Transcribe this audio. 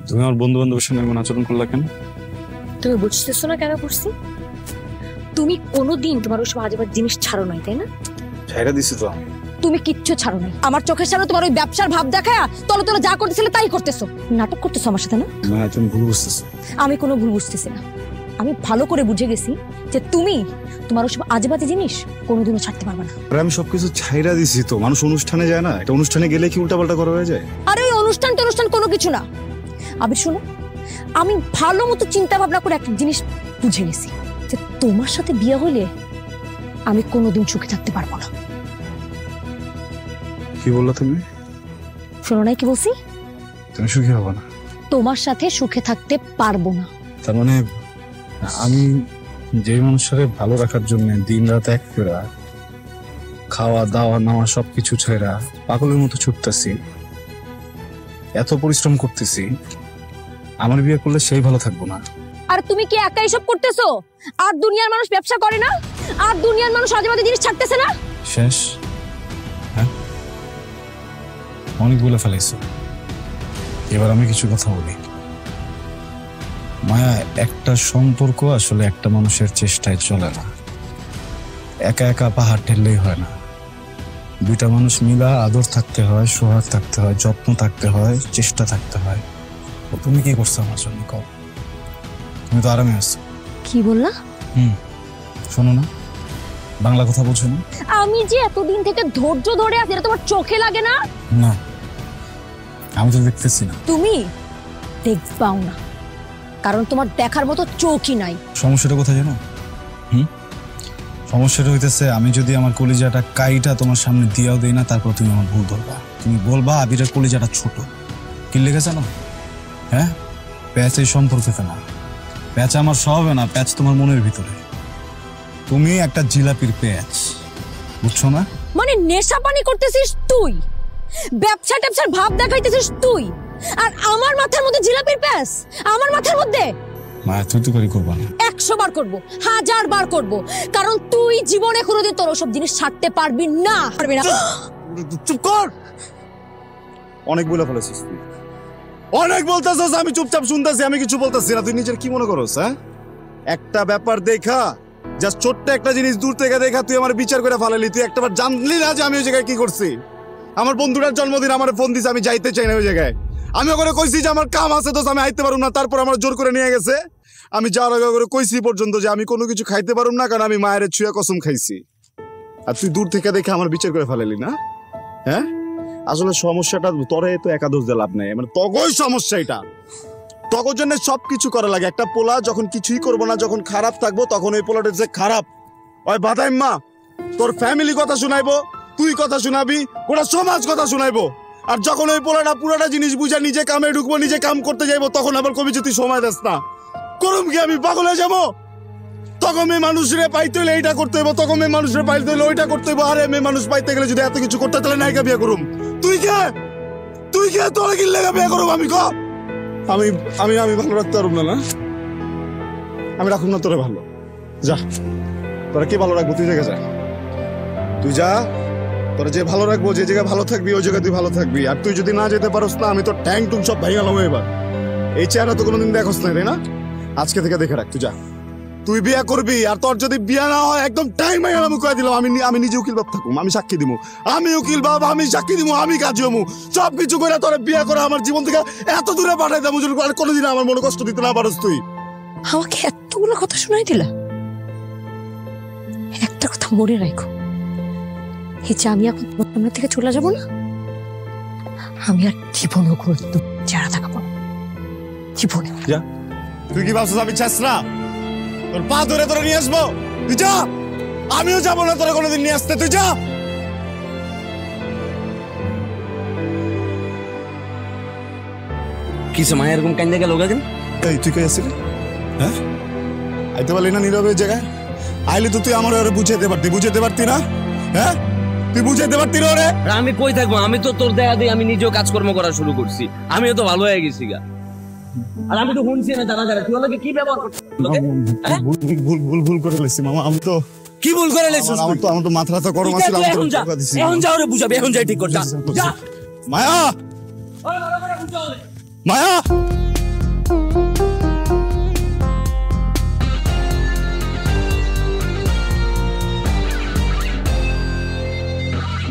তুমি আমার বন্ধু বান্ধবের সঙ্গে এমন আচরণ করলা কেন? তুমি বুঝতেছো না কেন করছি? তুমি কোনোদিন তোমার ওসব আজেবাজে জিনিস ছাড়ো নাই, তাই না? ছাইরা দিছি তো। তুমি কিচ্ছু ছাড়ো নাই। আমার চোখের সামনে তোমার ওই ব্যবসার ভাব দেখায়া তলে তলে যা করতেছিলে তাই করতেছো। নাটক করতেছো আমার সাথে, না? তুমি ভুল বুঝতেছো। আমি কোনো ভুল বুঝতেছি না। আমি ভালো করে বুঝে গেছি যে তুমি তোমার ওসব আজেবাজে জিনিস কোনোদিনও ছাড়তে পারবে না। আমি সবকিছু ছাইরা দিছি তো। মানুষ অনুষ্ঠানে যায় না? একটা অনুষ্ঠানে গেলে কি উল্টাপাল্টা করা হয়ে যায়? আরে ওই অনুষ্ঠান কোনো কিছু না। আবির শোনো, আমি ভালো মতো চিন্তা ভাবনা করে একটা জিনিস বুঝে গেছি যে তোমার সাথে বিয়ে হইলে আমি কোনোদিন সুখে থাকতে পারবো না। কি বললা তুমি? শোনো নাই কি বলছি? তুমি সুখী হবে না। তোমার সাথে সুখে থাকতে পারবো না। তার মানে আমি যে মানুষের ভালো রাখার জন্য দিন রাত এক করে খাওয়া দাওয়া নাওয়া সবকিছু ছেড়া পাগলের মতো ছুটতেছি, এত পরিশ্রম করতেছি, আমার বিয়ে করলে সেই ভালো থাকবো না। আর তুমি কি একাই সব করতেছো? আর দুনিয়ার মানুষ ব্যবসা করে না? আর দুনিয়ার মানুষ আজেবাজে জিনিস ছাড়তেছে না? শেষ? হ্যাঁ, অনেক বলে ফেলাইছো। এবার আমি কিছু কথা বলি। মায়া, একটা সম্পর্ক আসলে একটা মানুষের চেষ্টায় চলে না। একা একা পাহাড় ঠেললেই হয় না। দুইটা মানুষ মিলা আদর থাকতে হয়, সোহাগ থাকতে হয়, যত্ন থাকতে হয়, চেষ্টা থাকতে হয়। তুমি কি করছো আমার জন্য? কও। তুমি তো আরামে আছো। কি বললা? শোনো না, বাংলা কথা বলছো না? আমি যে এতদিন থেকে ধৈর্য ধরে আছি, এটা তোমার চোখে লাগে না? না, আমি তো দেখতেছি না। তুমি দেখবাও না, কারণ তোমার দেখার মতো চোখই নাই। সমস্যাটা কোথায় জানো? সমস্যাটা হইতেছে, আমি যদি আমার কলিজাটা কাইটা তোমার সামনে দিয়াও দেই না, তারপর তুমি আমার ভুল ধরবা। তুমি বলবা আবিরের কলিজাটা ছোট। কি লেগে জানো? হ্যাঁ, প্যাচ এই সম্পর্কে না। প্যাচ আমার স্বভাবে না, প্যাচ তোমার মনের ভিতরে। তুমি একটা জিলাপির প্যাচ, বুঝছো না? মানে নেশা পানি করতেছিস তুই, ব্যবসা ট্যাবসার ভাব দেখাইতেছিস তুই, আর আমার মাথার মধ্যে জিলাপির প্যাচ? আমার মাথার মধ্যে? মায়া, তুই তো করি করবা না। 100 বার করবো, 1000 বার করবো, কারণ তুই জীবনে কোনোদিন তোর ওসব জিনিস ছাড়তে পারবি না। পারবি না। চুপ কর। অনেক বলে ফেলেছিস তুই, অনেক বলতেছিস। আমি চুপচাপ শুনতেছি, আমি কিছু বলতেছি না। তুই নিজের কি মনে করস? হ্যাঁ, একটা ব্যাপার দেখা, জাস্ট ছোট্ট একটা জিনিস দূর থেকে দেখা তুই আমার বিচার করে ফেলালি। তুই একটাবার জানলি না যে আমি ওই জায়গায় কি করছি? আমার বন্ধুটার জন্মদিন, আমার ফোন দিছে, আমি যাইতে চাই না ওই জায়গায়। আমি ওখানে কইছি যে আমার কাম আছে, তো আমি আইতে পারুম না। তারপর আমার জোর করে নিয়ে গেছে। আমি যাওয়ার আগে করে কইছি পর্যন্ত যে আমি কোনো কিছু খাইতে পারুম না, কারণ আমি মায়ের ছুঁয়া কসম খাইছি। আর তুই দূর থেকে দেখে আমার বিচার করে ফেলালি না? হ্যাঁ, আসলে সমস্যাটা তোরে তো একাদশ দিয়ে লাভ নাই। মানে তগই সমস্যা এটা। তগর জন্য সবকিছু করা লাগে। একটা পোলা যখন কিছুই করবো না, যখন খারাপ থাকবো, তখন ওই পোলাটা যে খারাপ ওই বাদাইম্মা তোর ফ্যামিলি কথা শুনাইবো, তুই কথা শুনাবি, ওরা সমাজ কথা শুনাইবো। আর যখন ওই পোলাটা পুরোটা জিনিস বুঝা নিজে কামে ঢুকবো, নিজে কাম করতে যাইবো, তখন আবার কবি যে তুই সময় দেস না। করুম কি আমি পাগল হয়ে যাবো? তখন মেয়ে মানুষরে পাইতে হলে এইটা করতে হইব, তখন মেয়ে মানুষরে পাইতে হলে ওইটা করতে হইব। আরে মেয়ে মানুষ পাইতে গেলে যদি এত কিছু করতে, তাহলে নায়িকা বিয়ে করুম। তুই কে? তোরা কি লেগে বিয়ে করুম? আমি আমি আমি ভালো রাখতে পারব না। আমি রাখুন না তোরা ভালো। যা, তোরা কি ভালো রাখবো? তুই জায়গা যা, তুই যা। তোরা যে ভালো রাখবো, যে জায়গায় ভালো থাকবি, ওই জায়গায় তুই ভালো থাকবি। আর তুই যদি না যেতে পারস না, আমি তোর ট্যাং টুং সব ভাঙালাম। এবার এই চেহারা তো কোনোদিন দেখোস না, তাই না? আজকে থেকে দেখে রাখ। তুই যা, তুই বিয়ে করবি। আর তোর যদি বিয়ে না হয়, একদম টাইম আমি কয়ে দিলাম, আমি নিজে উকিল বাপ থাকুম, আমি সাক্ষী দিব। আমি উকিল বাপ, আমি সাক্ষী দিব, আমি কাজ হমু। সব কিছু করে তোরা বিয়ে করে আমার জীবন থেকে এত দূরে পাঠাই দেবো, আর কোনোদিন আমার মনে কষ্ট দিতে না পারস। তুই আমাকে এতগুলো কথা শোনাই দিলা। একটা কথা মনে রাখো, এই যে আমি এখন তোমার থেকে চলে যাবো না, আমি আর জীবনেও কোনো চেহারা থাকবো না। জীবনে যা। তুই কি ভাবছিস আমি চাস না? তোর পা ধরে তোরা নিয়ে আসবো? তুই যা, আমিও যাবো না তোরা কোনোদিন নিয়ে আসতে। তুই যা। কিসে মায়া এরকম কান্দে গেল কেন? এই তুই কই আসছিলি? হ্যাঁ, আইতে পারলি না নীরবের জায়গায়? আইলি তো তুই আমার ওরে বুঝাইতে পারতি না? হ্যাঁ, তুই বুঝাইতে পারতি না ওরে? আমি কই থাকবো? আমি তো তোর দেখা দিয়ে আমি নিজেও কাজকর্ম করা শুরু করছি। আমিও তো ভালো হয়ে গেছি গা। আর আমি তো শুনছি না জানা যাবে তুই ওকে কি ব্যবহার করছিস? ভুল করে লেছি মামা। আমি তো কি ভুল করে লেছিস? আমার তো মাথাটা গরম আছে। এখন যা ওরে বুঝাবে, এখন যাই ঠিক কর। যা মায়া, মায়া। না